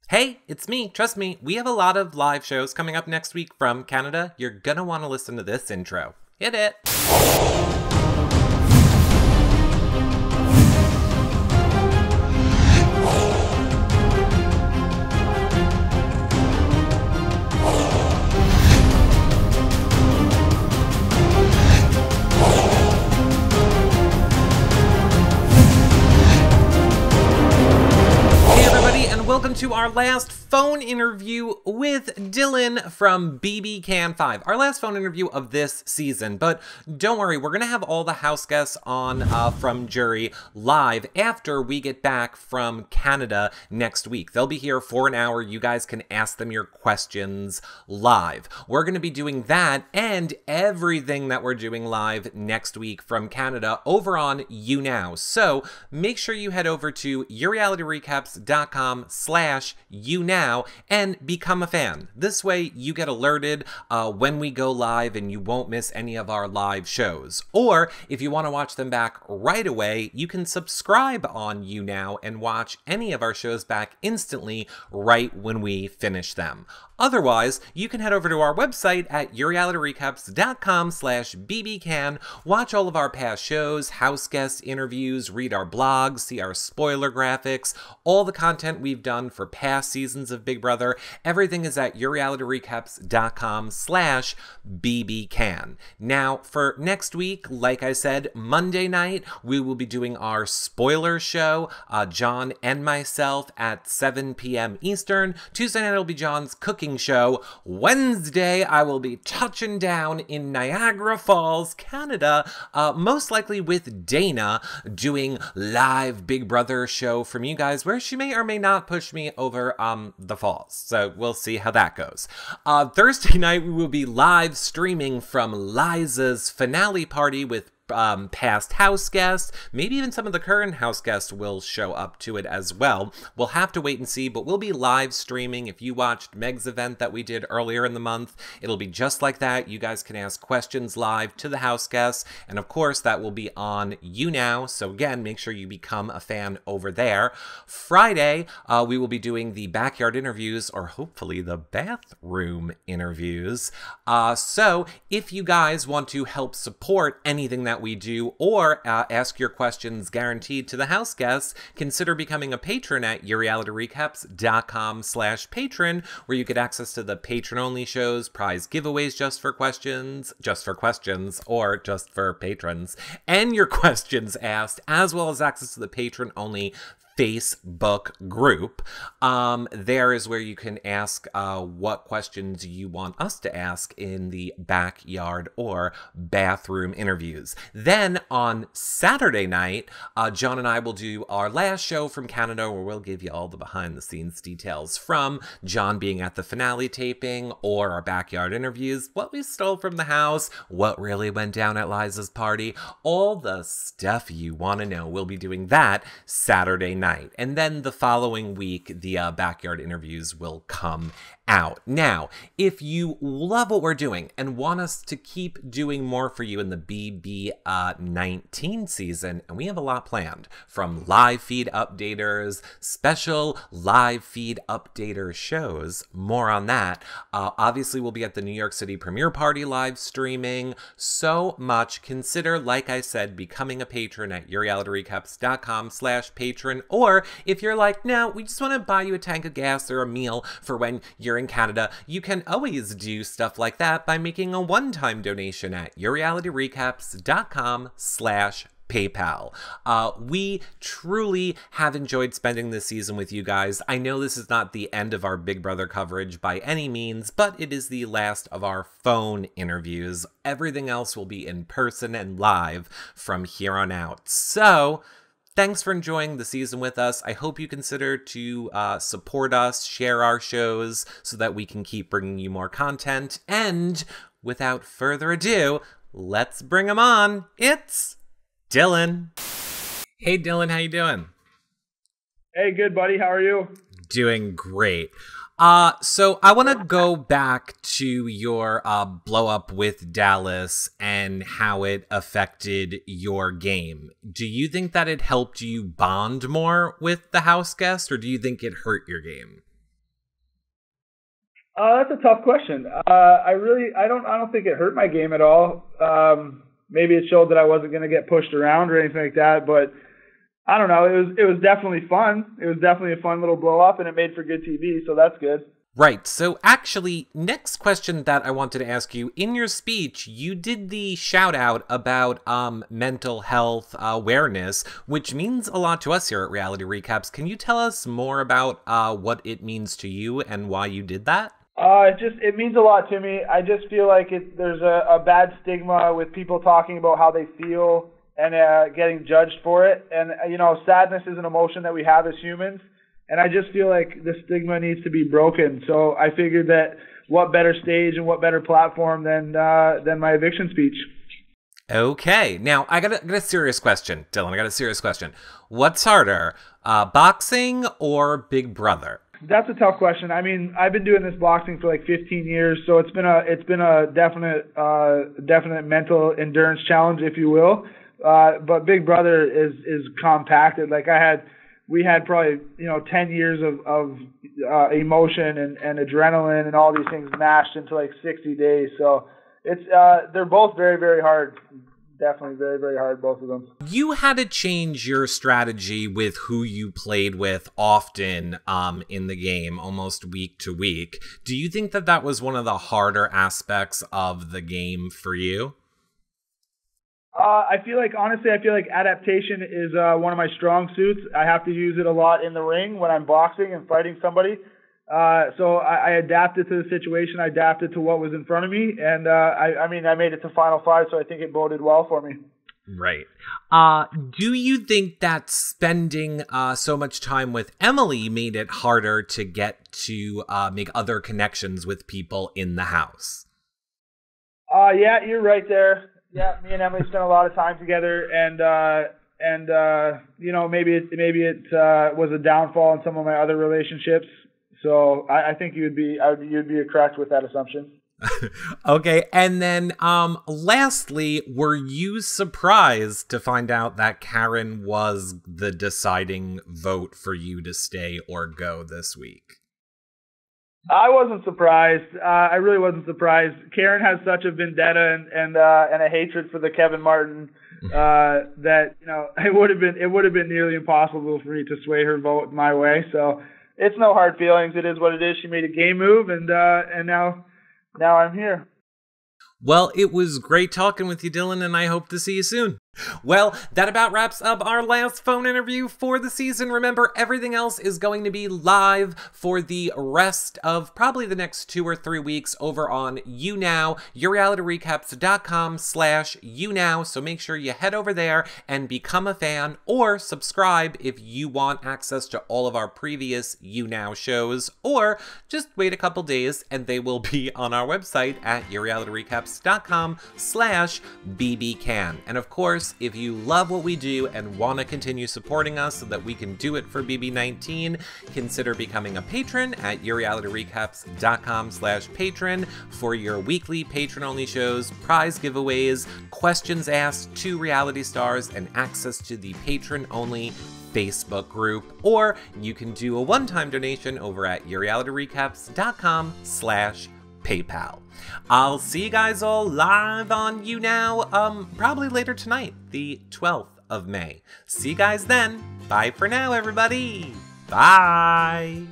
Hey, it's me. Trust me, we have a lot of live shows coming up next week from Canada. You're gonna want to listen to this intro. Hit it. Welcome to our last phone interview with Dillon from BB Can 5. Our last phone interview of this season, but don't worry, we're going to have all the house guests on from Jury live after we get back from Canada next week. They'll be here for an hour. You guys can ask them your questions live. We're going to be doing that and everything that we're doing live next week from Canada over on YouNow. So make sure you head over to yourrealityrecaps.com/YouNow and become a fan. This way you get alerted when we go live and you won't miss any of our live shows. Or if you want to watch them back right away, you can subscribe on YouNow and watch any of our shows back instantly right when we finish them. Otherwise, you can head over to our website at yourrealityrecaps.com/bbcan, watch all of our past shows, house guest interviews, read our blogs, see our spoiler graphics, all the content we've done for past seasons of Big Brother. Everything is at yourrealityrecaps.com/bbcan. Now, for next week, like I said, Monday night, we will be doing our spoiler show, John and myself at 7 p.m. Eastern. Tuesday night will be John's cooking show. Wednesday, I will be touching down in Niagara Falls, Canada, most likely with Dana, doing live Big Brother show from you guys, where she may or may not push me over the falls. So we'll see how that goes. Thursday night, we will be live streaming from Liza's finale party with past house guests. Maybe even some of the current house guests will show up to it as well. We'll have to wait and see, but we'll be live streaming. If you watched Meg's event that we did earlier in the month, it'll be just like that. You guys can ask questions live to the house guests, and of course that will be on YouNow. So again, make sure you become a fan over there. Friday, we will be doing the backyard interviews, or hopefully the bathroom interviews. So if you guys want to help support anything that we do, or ask your questions guaranteed to the house guests, consider becoming a patron at yourrealityrecaps.com/patron, where you get access to the patron-only shows, prize giveaways just for questions, or just for patrons, and your questions asked, as well as access to the patron-only Facebook group. There is where you can ask what questions you want us to ask in the backyard or bathroom interviews. Then on Saturday night, John and I will do our last show from Canada, where we'll give you all the behind-the-scenes details from John being at the finale taping, or our backyard interviews, what we stole from the house, what really went down at Liza's party, all the stuff you want to know. We'll be doing that Saturday night. And then the following week, the backyard interviews will come out. Now, if you love what we're doing and want us to keep doing more for you in the BB19 season, and we have a lot planned, from live feed updaters, special live feed updater shows, more on that. Obviously, we'll be at the New York City premiere party live streaming. So much. Consider, like I said, becoming a patron at yourrealityrecaps.com/patron. Or if you're like, no, we just want to buy you a tank of gas or a meal for when you're in Canada, you can always do stuff like that by making a one-time donation at yourrealityrecaps.com/PayPal. We truly have enjoyed spending this season with you guys. I know this is not the end of our Big Brother coverage by any means, but it is the last of our phone interviews. Everything else will be in person and live from here on out. So thanks for enjoying the season with us. I hope you consider to support us, share our shows, so that we can keep bringing you more content. And without further ado, let's bring him on. It's Dillon. Hey, Dillon, how you doing? Hey, good, buddy. How are you? Doing great. So I want to go back to your blow up with Dallas and how it affected your game. Do you think that it helped you bond more with the house guest, or do you think it hurt your game? That's a tough question. I don't think it hurt my game at all. Maybe it showed that I wasn't going to get pushed around or anything like that, but I don't know. It was definitely fun. It was definitely a fun little blow up, and it made for good TV, so that's good. Right. So actually, next question that I wanted to ask you, in your speech, you did the shout out about mental health awareness, which means a lot to us here at Reality Recaps. Can you tell us more about what it means to you and why you did that? It means a lot to me. I just feel like there's a bad stigma with people talking about how they feel and getting judged for it. And, sadness is an emotion that we have as humans. And I just feel like the stigma needs to be broken. So I figured that what better stage and what better platform than my eviction speech. Okay. Now, I got a serious question, Dylan. I got a serious question. What's harder, boxing or Big Brother? That's a tough question. I mean, I've been doing this boxing for like 15 years, so it's been a definite mental endurance challenge, if you will. But Big Brother is compacted. Like we had probably 10 years of emotion and adrenaline and all these things mashed into like 60 days. So they're both very, very hard. Definitely very, very hard, both of them. You had to change your strategy with who you played with often in the game, almost week to week. Do you think that was one of the harder aspects of the game for you? I feel like adaptation is one of my strong suits. I have to use it a lot in the ring when I'm boxing and fighting somebody. So I adapted to the situation. I adapted to what was in front of me, and I made it to Final Five, so I think it boded well for me. Right. Do you think that spending so much time with Emily made it harder to get to make other connections with people in the house? Yeah, you're right there. Yeah, me and Emily spent a lot of time together, and maybe it was a downfall in some of my other relationships. So I think you'd be correct with that assumption. Okay, and then lastly, were you surprised to find out that Karen was the deciding vote for you to stay or go this week? I wasn't surprised. I really wasn't surprised. Karen has such a vendetta and a hatred for the Kevin Martin that it would have been nearly impossible for me to sway her vote my way. So it's no hard feelings. It is what it is. She made a game move, and now I'm here. Well, it was great talking with you, Dylan, and I hope to see you soon. Well, that about wraps up our last phone interview for the season. Remember, everything else is going to be live for the rest of probably the next 2 or 3 weeks over on YouNow, yourrealityrecaps.com/YouNow. So make sure you head over there and become a fan or subscribe if you want access to all of our previous YouNow shows, or just wait a couple days and they will be on our website at yourrealityrecaps.com/bbcan. And of course, if you love what we do and want to continue supporting us so that we can do it for BB19, consider becoming a patron at yourrealityrecaps.com/patron for your weekly patron-only shows, prize giveaways, questions asked to reality stars, and access to the patron-only Facebook group. Or you can do a one-time donation over at yourrealityrecaps.com/PayPal. I'll see you guys all live on YouNow, probably later tonight, the 12th of May. See you guys then. Bye for now, everybody. Bye.